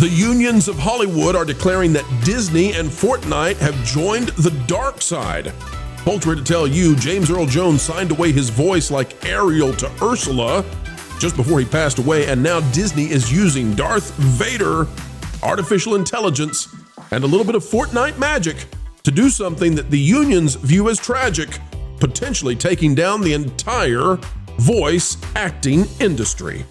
The unions of Hollywood are declaring that Disney and Fortnite have joined the dark side. Folks, we're to tell you, James Earl Jones signed away his voice like Ariel to Ursula just before he passed away, and now Disney is using Darth Vader, artificial intelligence, and a little bit of Fortnite magic to do something that the unions view as tragic, potentially taking down the entire voice acting industry.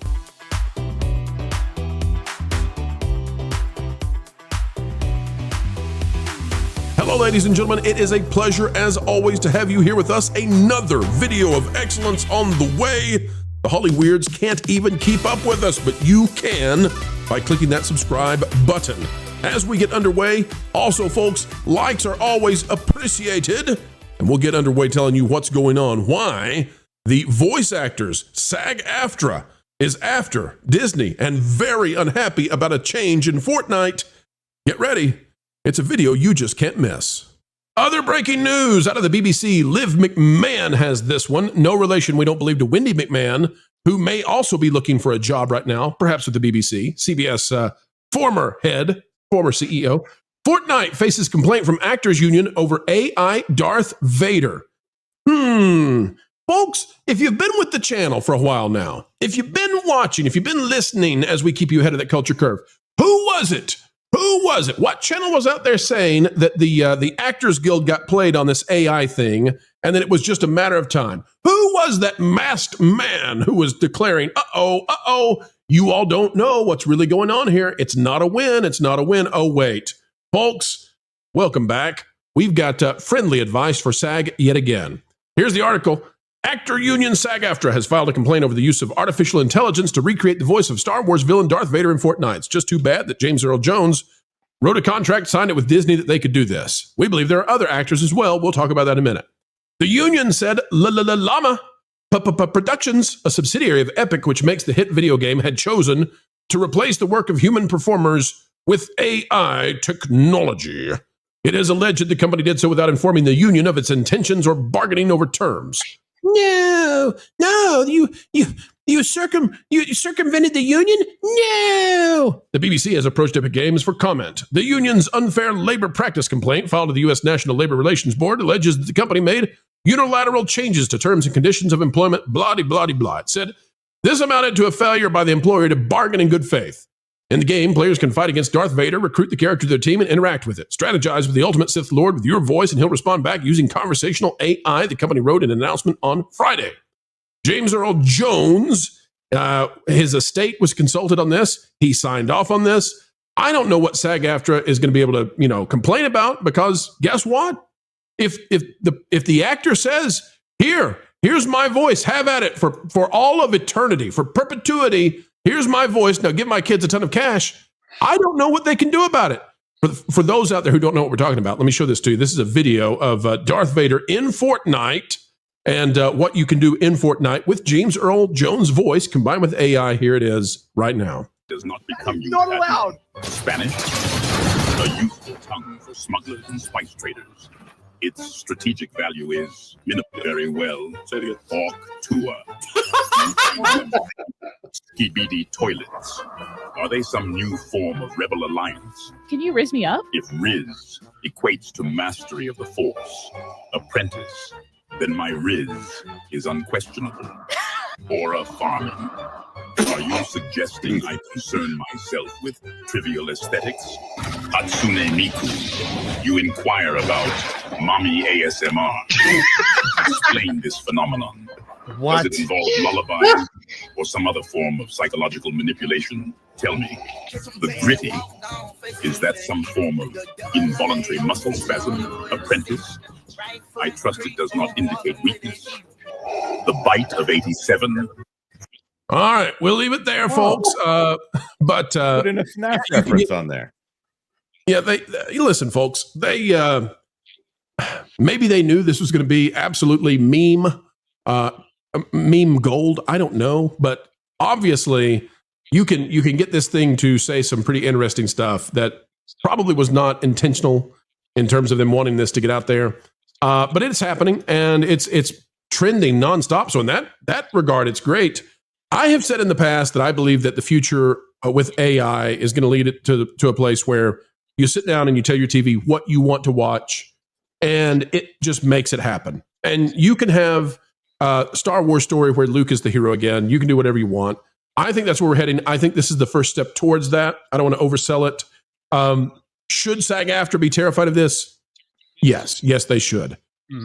Hello, ladies and gentlemen. It is a pleasure, as always, to have you here with us. Another video of excellence on the way. The Hollyweirds can't even keep up with us, but you can by clicking that subscribe button. As we get underway, also, folks, likes are always appreciated. And we'll get underway telling you what's going on, why the voice actors, SAG-AFTRA, is after Disney and very unhappy about a change in Fortnite. Get ready. It's a video you just can't miss. Other breaking news out of the BBC. Liv McMahon has this one. No relation, we don't believe, to Wendy McMahon, who may also be looking for a job right now, perhaps with the BBC. CBS former CEO. Fortnite faces complaint from Actors Union over AI Darth Vader. Folks, if you've been with the channel for a while now, if you've been watching, if you've been listening as we keep you ahead of that culture curve, who was it? Who was it? What channel was out there saying that the Actors Guild got played on this AI thing and that it was just a matter of time? Who was that masked man who was declaring, you all don't know what's really going on here. It's not a win. It's not a win. Oh, wait. Folks, welcome back. We've got friendly advice for SAG yet again. Here's the article. Actor Union SAG-AFTRA has filed a complaint over the use of artificial intelligence to recreate the voice of Star Wars villain Darth Vader in Fortnite. It's just too bad that James Earl Jones wrote a contract, signed it with Disney that they could do this. We believe there are other actors as well. We'll talk about that in a minute. The union said Llama Productions, a subsidiary of Epic, which makes the hit video game, had chosen to replace the work of human performers with AI technology. It is alleged the company did so without informing the union of its intentions or bargaining over terms. No, you circumvented the union? No. The BBC has approached Epic Games for comment. The union's unfair labor practice complaint filed to the U.S. National Labor Relations Board alleges that the company made unilateral changes to terms and conditions of employment, blah-de-blah-de-blah. It said, this amounted to a failure by the employer to bargain in good faith. In the game, players can fight against Darth Vader, recruit the character to their team, and interact with it. Strategize with the ultimate Sith Lord with your voice, and he'll respond back using conversational AI, the company wrote in an announcement on Friday. James Earl Jones, his estate was consulted on this. He signed off on this. I don't know what SAG-AFTRA is going to be able to, complain about, because guess what? If the actor says, here's my voice, have at it for all of eternity, for perpetuity. Here's my voice. Now give my kids a ton of cash. I don't know what they can do about it. For those out there who don't know what we're talking about, let me show this to you. This is a video of Darth Vader in Fortnite and what you can do in Fortnite with James Earl Jones' voice combined with AI. Here it is right now. Does not become not allowed. Spanish, a useful tongue for smugglers and spice traders. Its strategic value is very well. Hawk Tua. Skibidi toilets. Are they some new form of rebel alliance? Can you riz me up? If Riz equates to mastery of the Force, apprentice, then my Riz is unquestionable. Or a farming. Are you suggesting I concern myself with trivial aesthetics? Hatsune Miku, you inquire about mommy ASMR. Explain this phenomenon. What? Does it involve lullabies or some other form of psychological manipulation? Tell me. The gritty, is that some form of involuntary muscle spasm? Apprentice? I trust it does not indicate weakness. The bite of 87. All right, we'll leave it there, folks. But put in a Snap reference on there. Yeah, they listen, folks. They maybe they knew this was going to be absolutely meme gold. I don't know, but obviously you can get this thing to say some pretty interesting stuff that probably was not intentional in terms of them wanting this to get out there. But it's happening and it's trending nonstop. So in that regard, it's great. I have said in the past that I believe that the future with AI is going to lead it to a place where you sit down and you tell your TV what you want to watch, and it just makes it happen. And you can have a Star Wars story where Luke is the hero again. You can do whatever you want. I think that's where we're heading. I think this is the first step towards that. I don't want to oversell it. Should SAG-AFTRA be terrified of this? Yes, they should.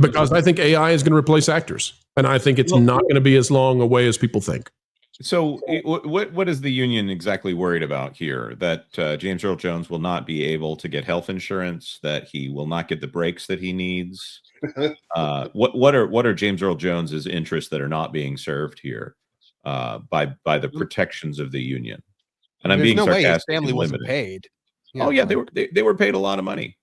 Because I think AI is going to replace actors. And I think it's not going to be as long a way as people think. So what is the union exactly worried about here? That James Earl Jones will not be able to get health insurance, that he will not get the breaks that he needs? What are James Earl Jones's interests that are not being served here by the protections of the union? And I'm being sarcastic. His family wasn't paid. Oh yeah, they were paid a lot of money.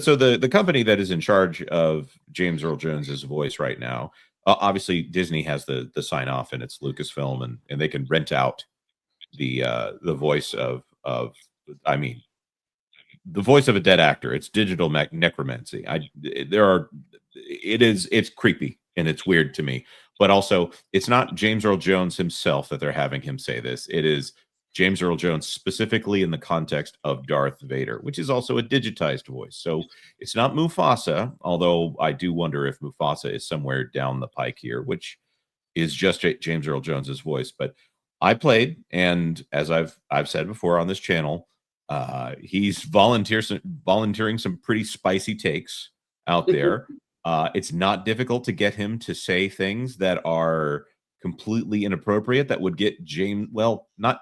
So the company that is in charge of James Earl Jones's voice right now, obviously Disney has the sign off, and it's Lucasfilm, and they can rent out the voice of the voice of a dead actor. It's digital necromancy. It's creepy and it's weird to me, but also it's not James Earl Jones himself that they're having him say this. It is James Earl Jones specifically in the context of Darth Vader, which is also a digitized voice. So it's not Mufasa, although I do wonder if Mufasa is somewhere down the pike here, which is just James Earl Jones's voice. But I played, and as I've said before on this channel, he's volunteering some pretty spicy takes out there. It's not difficult to get him to say things that are completely inappropriate that would get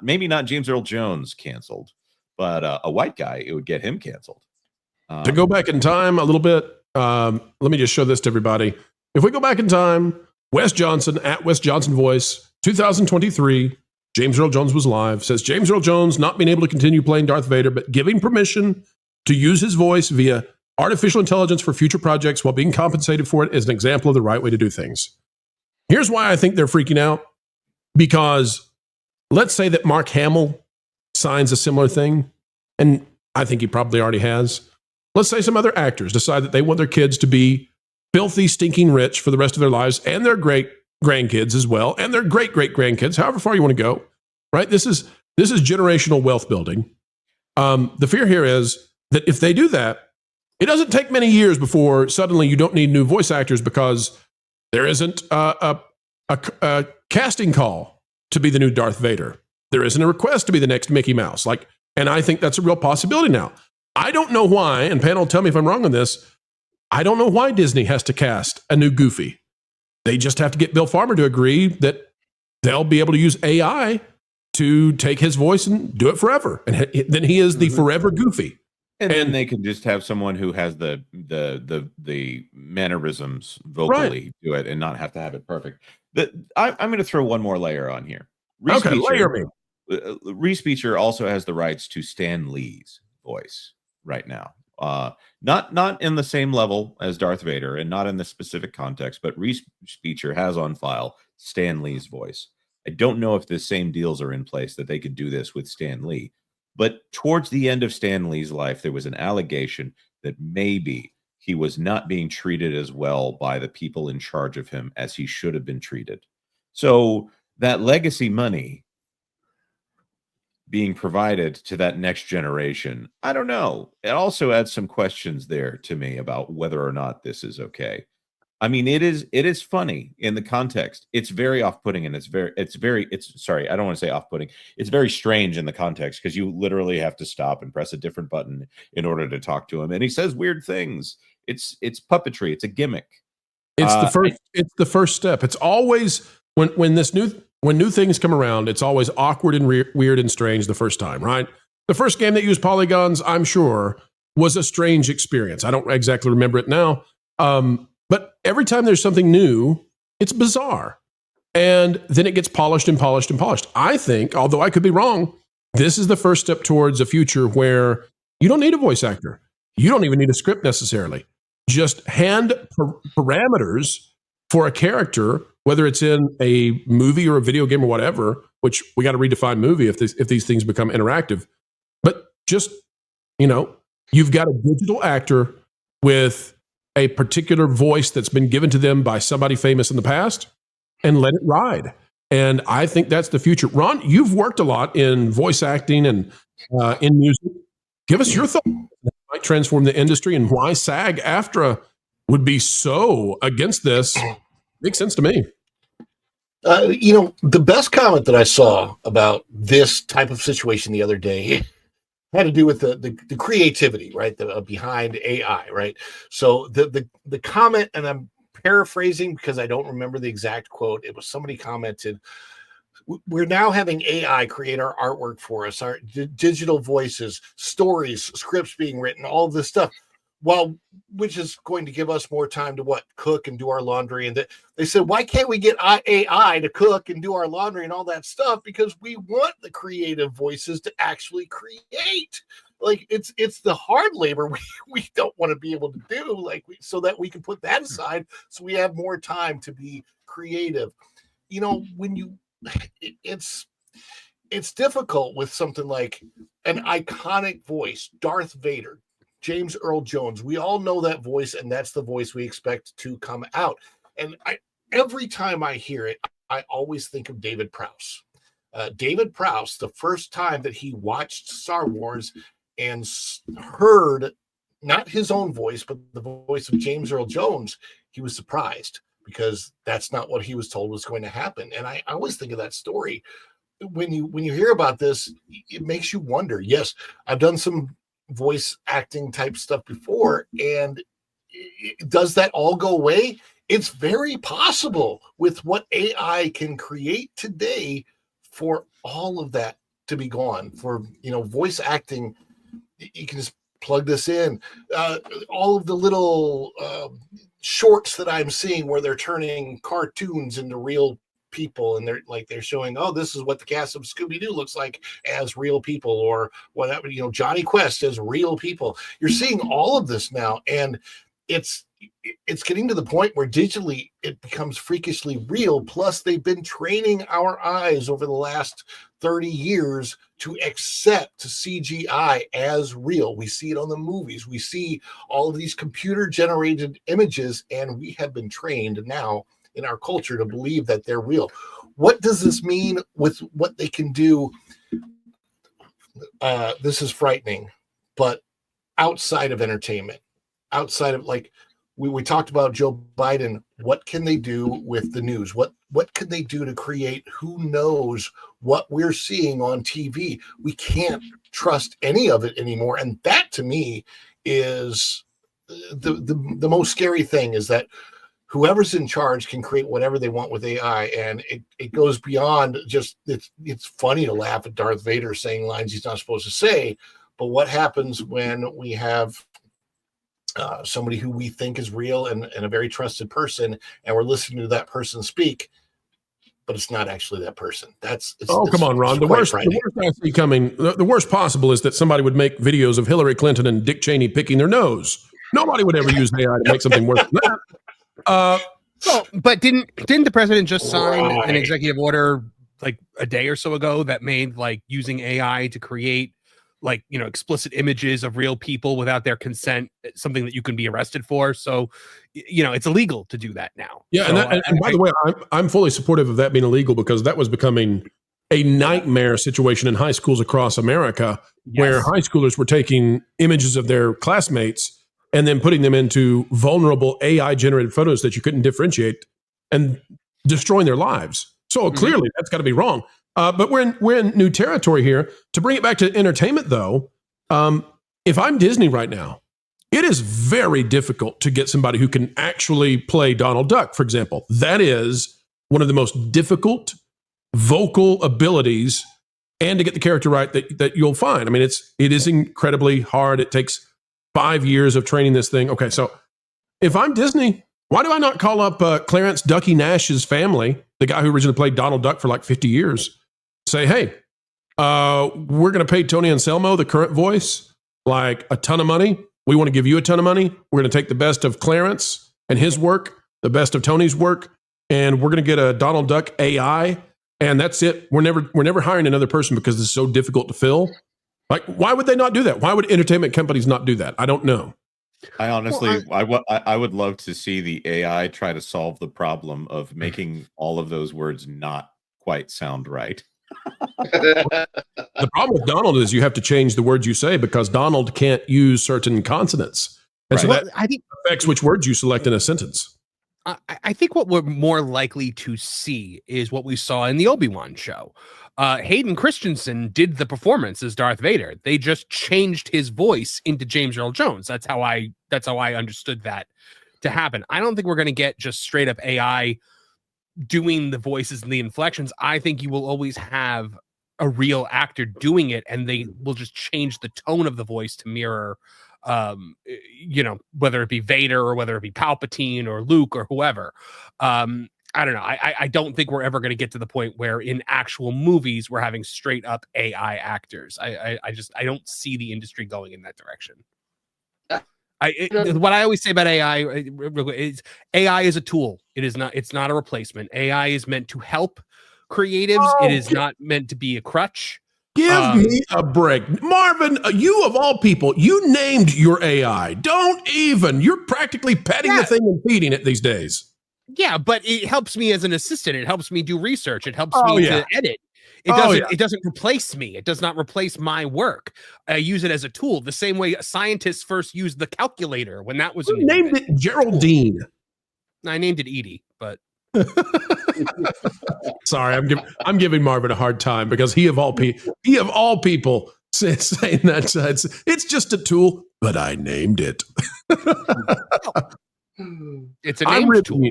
maybe not James Earl Jones canceled, but a white guy, it would get him canceled. To go back in time a little bit, let me just show this to everybody. If we go back in time, Wes Johnson at Wes Johnson Voice, 2023, James Earl Jones was live, says James Earl Jones not being able to continue playing Darth Vader, but giving permission to use his voice via artificial intelligence for future projects while being compensated for it is an example of the right way to do things. Here's why I think they're freaking out. Because let's say that Mark Hamill signs a similar thing, and I think he probably already has. Let's say some other actors decide that they want their kids to be filthy, stinking rich for the rest of their lives, and their great grandkids as well, and their great great grandkids, however far you want to go. Right? This is generational wealth building. The fear here is that if they do that, it doesn't take many years before suddenly you don't need new voice actors because there isn't a casting call to be the new Darth Vader. There isn't a request to be the next Mickey Mouse. And I think that's a real possibility now. I don't know why, and panel, tell me if I'm wrong on this. I don't know why Disney has to cast a new Goofy. They just have to get Bill Farmer to agree that they'll be able to use AI to take his voice and do it forever. And then he is the forever Goofy. And then they can just have someone who has the mannerisms vocally do it and not have to have it perfect. I'm going to throw one more layer on here. Layer me. Reese Beecher also has the rights to Stan Lee's voice right now. Not in the same level as Darth Vader and not in the specific context, but Reese Beecher has on file Stan Lee's voice. I don't know if the same deals are in place that they could do this with Stan Lee. But towards the end of Stan Lee's life, there was an allegation that maybe he was not being treated as well by the people in charge of him as he should have been treated. So that legacy money being provided to that next generation, I don't know. It also adds some questions there to me about whether or not this is okay. I mean, it is funny in the context. It's very off-putting, and it's sorry, I don't want to say off-putting. It's very strange in the context because you literally have to stop and press a different button in order to talk to him, and he says weird things. It's puppetry. It's a gimmick. It's the first step. It's always when new things come around, it's always awkward and weird and strange the first time, right? The first game that used polygons, I'm sure, was a strange experience. I don't exactly remember it now. But every time there's something new, it's bizarre. And then it gets polished and polished and polished. I think, although I could be wrong, this is the first step towards a future where you don't need a voice actor. You don't even need a script necessarily. Just hand parameters for a character, whether it's in a movie or a video game or whatever, which we got to redefine movie if these things become interactive. But just, you've got a digital actor with a particular voice that's been given to them by somebody famous in the past, and let it ride. And I think that's the future. Ron, you've worked a lot in voice acting and in music. Give us your thoughts on how it might transform the industry and why SAG-AFTRA would be so against this. Makes sense to me. The best comment that I saw about this type of situation the other day had to do with the creativity, right? Behind AI, right? So the comment, and I'm paraphrasing because I don't remember the exact quote. It was somebody commented, "We're now having AI create our artwork for us, our digital voices, stories, scripts being written, all of this stuff." Which is going to give us more time to cook and do our laundry. And they said, why can't we get AI to cook and do our laundry and all that stuff? Because we want the creative voices to actually create. Like it's the hard labor we don't want to be able to do, so that we can put that aside so we have more time to be creative. It's difficult with something like an iconic voice, Darth Vader, James Earl Jones. We all know that voice, and that's the voice we expect to come out. And every time I hear it, I always think of David Prowse. David Prowse, the first time that he watched Star Wars and heard not his own voice, but the voice of James Earl Jones, he was surprised because that's not what he was told was going to happen. And I always think of that story. When you hear about this, it makes you wonder. Yes, I've done some voice acting type stuff before, and does that all go away? It's very possible with what AI can create today for all of that to be gone. For voice acting, you can just plug this in. All of the little shorts that I'm seeing where they're turning cartoons into real people, and they're showing, oh, this is what the cast of Scooby-Doo looks like as real people, or whatever, Johnny Quest as real people. You're seeing all of this now, and it's getting to the point where digitally it becomes freakishly real. Plus, they've been training our eyes over the last 30 years to accept CGI as real. We see it on the movies. We see all of these computer-generated images, and we have been trained now in our culture to believe that they're real. What does this mean with what they can do? This is frightening, but outside of entertainment, outside of we talked about Joe Biden, what can they do with the news? What can they do to create? Who knows what we're seeing on TV? We can't trust any of it anymore. And that to me is the most scary thing, is that whoever's in charge can create whatever they want with AI, and it goes beyond just it's funny to laugh at Darth Vader saying lines he's not supposed to say, but what happens when we have somebody who we think is real and a very trusted person, and we're listening to that person speak, but it's not actually that person? Come on, Ron. The worst I see coming, the worst possible is that somebody would make videos of Hillary Clinton and Dick Cheney picking their nose. Nobody would ever use AI to make something worse than that. But didn't the president just sign an executive order like a day or so ago that made using AI to create explicit images of real people without their consent something that you can be arrested for? So it's illegal to do that now. Yeah, so, and by the way, I'm fully supportive of that being illegal, because that was becoming a nightmare situation in high schools across America, where high schoolers were taking images of their classmates and then putting them into vulnerable AI-generated photos that you couldn't differentiate, and destroying their lives. So clearly, that's got to be wrong. But we're in new territory here. To bring it back to entertainment, though, if I'm Disney right now, it is very difficult to get somebody who can actually play Donald Duck, for example. That is one of the most difficult vocal abilities, and to get the character right, that you'll find. I mean, it is incredibly hard. It takes 5 years of training this thing. Okay, so if I'm Disney, why do I not call up Clarence Ducky Nash's family, the guy who originally played Donald Duck for 50 years, say, hey, we're going to pay Tony Anselmo, the current voice, a ton of money. We want to give you a ton of money. We're going to take the best of Clarence and his work, the best of Tony's work, and we're going to get a Donald Duck AI, and that's it. We're never hiring another person because it's so difficult to fill. Why would they not do that? Why would entertainment companies not do that? I don't know. I honestly, I would love to see the AI try to solve the problem of making all of those words not quite sound right. The problem with Donald is you have to change the words you say because Donald can't use certain consonants. And so Right. that I think affects which words you select in a sentence. I think what we're more likely to see is what we saw in the Obi-Wan show. Hayden Christensen did the performance as Darth Vader. They just changed his voice into James Earl Jones. That's how I understood that to happen. I don't think we're going to get just straight up AI doing the voices and the inflections. I think you will always have a real actor doing it, and they will just change the tone of the voice to mirror whether it be Vader or whether it be Palpatine or Luke or whoever. I don't know. I don't think we're ever going to get to the point where in actual movies we're having straight up AI actors. I don't see the industry going in that direction. What I always say about AI is AI is a tool. It's not a replacement. AI is meant to help creatives. It is not meant to be a crutch. Give me a break. Marvin, you of all people, you named your AI. Don't even. You're practically petting the thing and feeding it these days. Yeah, but it helps me as an assistant. It helps me do research. It helps me to edit. It doesn't replace me. It does not replace my work. I use it as a tool. The same way scientists first used the calculator when that was You named it Geraldine. I named it Edie, but sorry, I'm giving Marvin a hard time because he of all people saying that it's just a tool, but I named it. It's a named tool.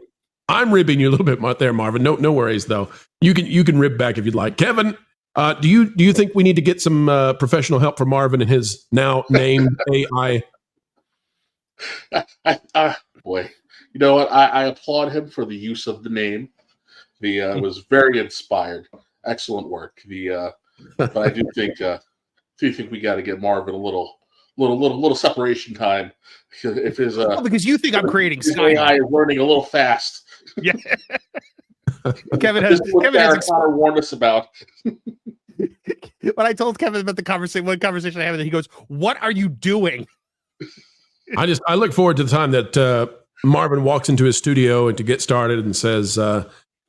I'm ribbing you a little bit there, Marvin. No worries though. You can rib back if you'd like. Kevin, do you think we need to get some professional help for Marvin and his now named AI? Boy, you know what? I applaud him for the use of the name. Was very inspired. Excellent work. But I do think we got to get Marvin a little separation time. If his because you think I'm creating Skynet. AI is learning a little fast. Yeah. Kevin has warned us about. When I told Kevin about one conversation I had with him, he goes, "What are you doing?" I look forward to the time that Marvin walks into his studio and to get started and says,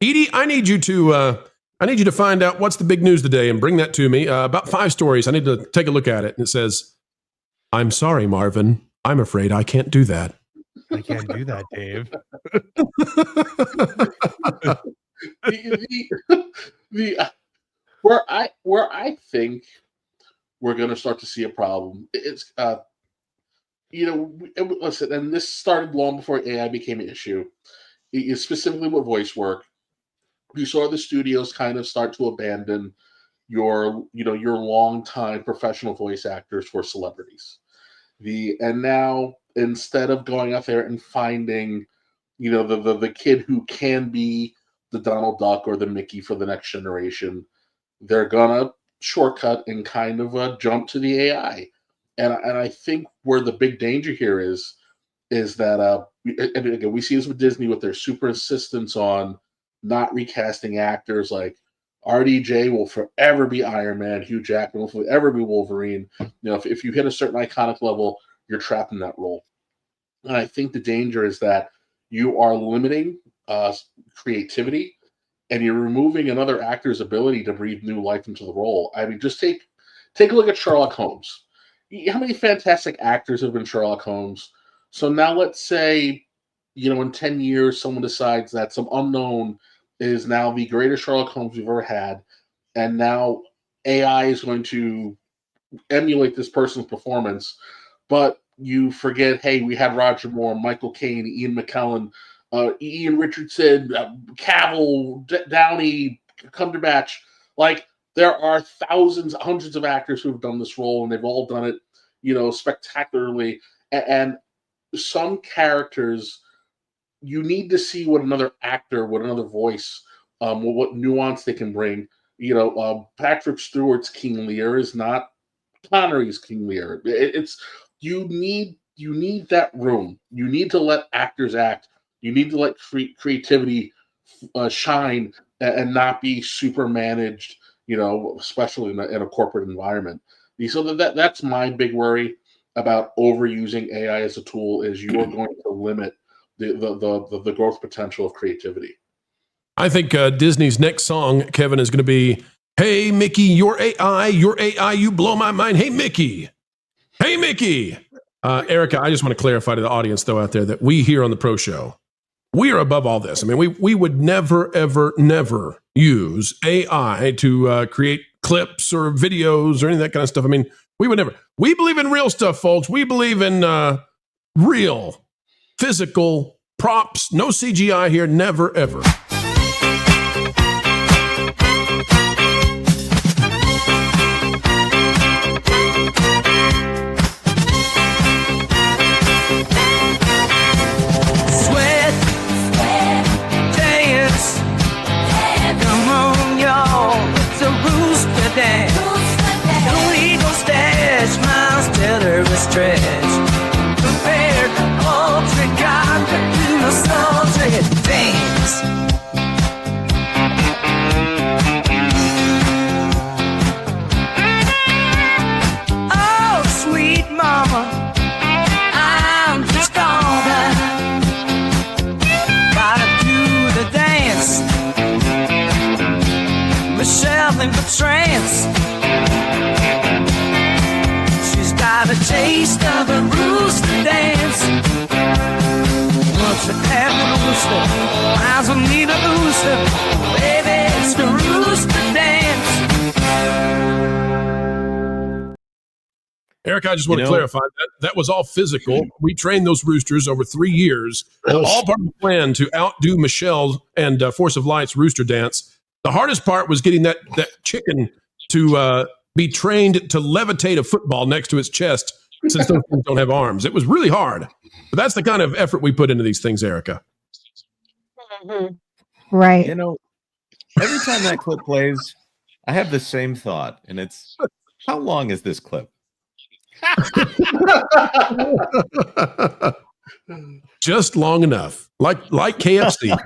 Edie, I need you to find out what's the big news today and bring that to me. About 5 stories. I need to take a look at it. And it says, I'm sorry, Marvin. I'm afraid I can't do that. I can't do that, Dave. Where I think we're going to start to see a problem. It's listen, and this started long before AI became an issue. Specifically with voice work, you saw the studios kind of start to abandon your longtime professional voice actors for celebrities. And now instead of going out there and finding, the kid who can be the Donald Duck or the Mickey for the next generation, they're gonna shortcut and kind of jump to the AI. And I think where the big danger here is that and again, we see this with Disney with their super insistence on not recasting actors. Like RDJ will forever be Iron Man, Hugh Jackman will forever be Wolverine. If you hit a certain iconic level, you're trapped in that role. And I think the danger is that you are limiting creativity, and you're removing another actor's ability to breathe new life into the role. I mean, just take a look at Sherlock Holmes. How many fantastic actors have been Sherlock Holmes? So now let's say, in 10 years, someone decides that some unknown is now the greatest Sherlock Holmes we've ever had, and now AI is going to emulate this person's performance, but you forget, hey, we had Roger Moore, Michael Caine, Ian McKellen, Ian Richardson, Cavill, Downey, Cumberbatch. Like, there are thousands, hundreds of actors who have done this role, and they've all done it, spectacularly. And some characters, you need to see what another actor, what another voice, what nuance they can bring. Patrick Stewart's King Lear is not Connery's King Lear. You need that room. You need to let actors act. You need to let creativity shine and not be super managed. Especially in a corporate environment. So that's my big worry about overusing AI as a tool. Is you are going to limit the growth potential of creativity. I think Disney's next song, Kevin, is going to be, "Hey, Mickey, your AI, you blow my mind. Hey, Mickey. Hey, Mickey." Erica, I just want to clarify to the audience, though, out there that we here on the Pro Show, we are above all this. I mean, we would never, ever, never use AI to create clips or videos or any of that kind of stuff. I mean, we would never. We believe in real stuff, folks. We believe in real, physical props. No CGI here. Never, ever. Stretch prepared, all triggered, do no soldier dance. Oh, sweet mama, I'm just gonna gotta do the dance. Michelle in the trance. Got a taste of a rooster dance. What's the having a rooster? Might as well need a booster. Baby, it's the rooster dance. Eric, I just want to clarify that was all physical. We trained those roosters over 3 years, all part of the plan to outdo Michelle and Force of Light's rooster dance. The hardest part was getting that chicken to be trained to levitate a football next to its chest, since those things don't have arms. It was really hard. But that's the kind of effort we put into these things, Erica. Mm-hmm. Right. You know, every time that clip plays, I have the same thought, and it's, how long is this clip? Just long enough. Like KFC.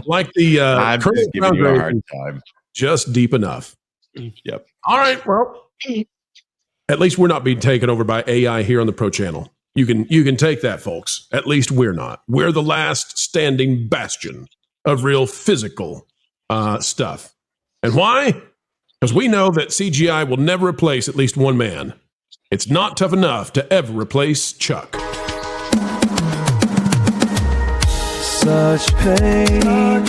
like the I'm just giving you a hard time. Just deep enough. Yep. All right. Well, at least we're not being taken over by AI here on the Pro Channel. You can take that, folks. At least we're not. We're the last standing bastion of real physical stuff. And why? Because we know that CGI will never replace at least one man. It's not tough enough to ever replace Chuck. Such pain.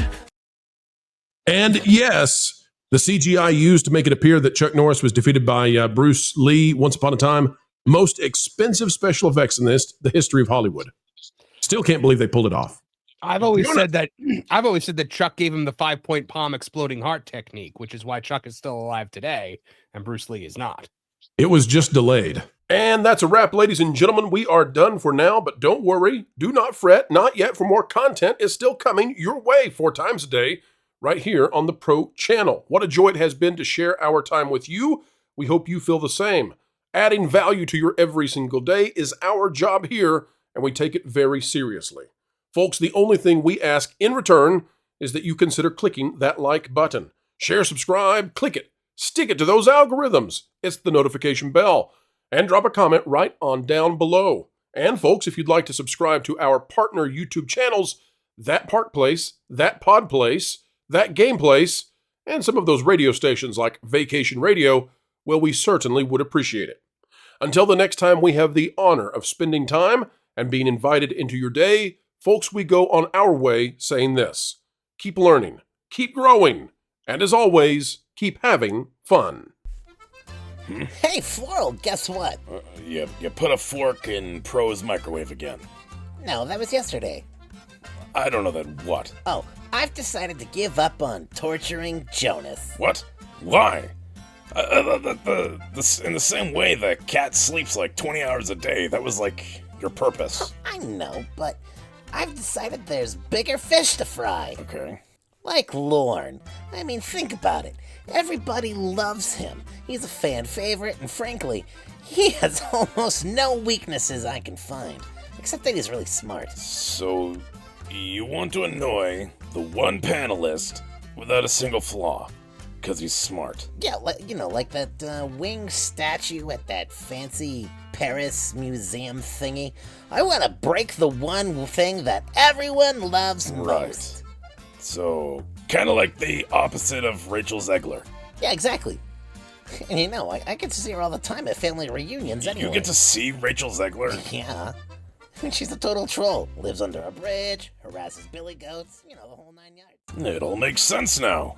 And yes, the CGI used to make it appear that Chuck Norris was defeated by Bruce Lee once upon a time. Most expensive special effects in the history of Hollywood. Still can't believe they pulled it off. I've always said that Chuck gave him the 5-point palm exploding heart technique, which is why Chuck is still alive today and Bruce Lee is not. It was just delayed. And that's a wrap, ladies and gentlemen. We are done for now, but don't worry. Do not fret. Not yet, for more content is still coming your way 4 times a day, right here on the Pro Channel. What a joy it has been to share our time with you. We hope you feel the same. Adding value to your every single day is our job here, and we take it very seriously. Folks, the only thing we ask in return is that you consider clicking that like button. Share, subscribe, click it. Stick it to those algorithms. It's the notification bell. And drop a comment right on down below. And folks, if you'd like to subscribe to our partner YouTube channels, That Park Place, That Pod Place, That Game Place, and some of those radio stations like Vacation Radio, well, we certainly would appreciate it. Until the next time we have the honor of spending time and being invited into your day, folks, we go on our way saying this: keep learning, keep growing, and as always, keep having fun. Hey, Floral, guess what? You put a fork in Pro's microwave again. No, that was yesterday. I don't know that what. Oh, I've decided to give up on torturing Jonas. What? Why? In the same way the cat sleeps like 20 hours a day, that was like your purpose. I know, but I've decided there's bigger fish to fry. Okay. Like Lorne. I mean, think about it. Everybody loves him. He's a fan favorite, and frankly, he has almost no weaknesses I can find. Except that he's really smart. So, you want to annoy the one panelist without a single flaw, because he's smart. Yeah, like that winged statue at that fancy Paris museum thingy. I want to break the one thing that everyone loves most. So, kind of like the opposite of Rachel Zegler. Yeah, exactly. And you know, I get to see her all the time at family reunions anyway. You get to see Rachel Zegler? Yeah. I mean, she's a total troll. Lives under a bridge, harasses billy goats, you know, the whole 9 yards. It all makes sense now.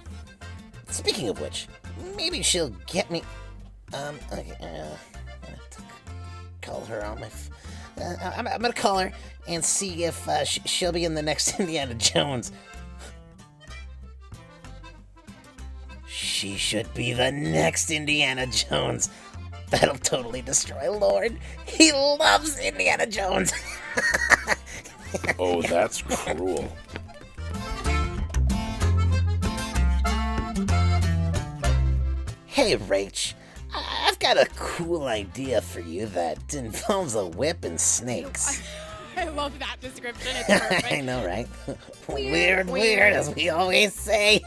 Speaking of which, maybe she'll get me... okay, call her on my... I'm gonna call her and see if she'll be in the next Indiana Jones. She should be the next Indiana Jones. That'll totally destroy Lord. He loves Indiana Jones. Oh, that's cruel. Hey, Rach. I've got a cool idea for you that involves a whip and snakes. I love that description. It's perfect. I know, right? Weird, as we always say.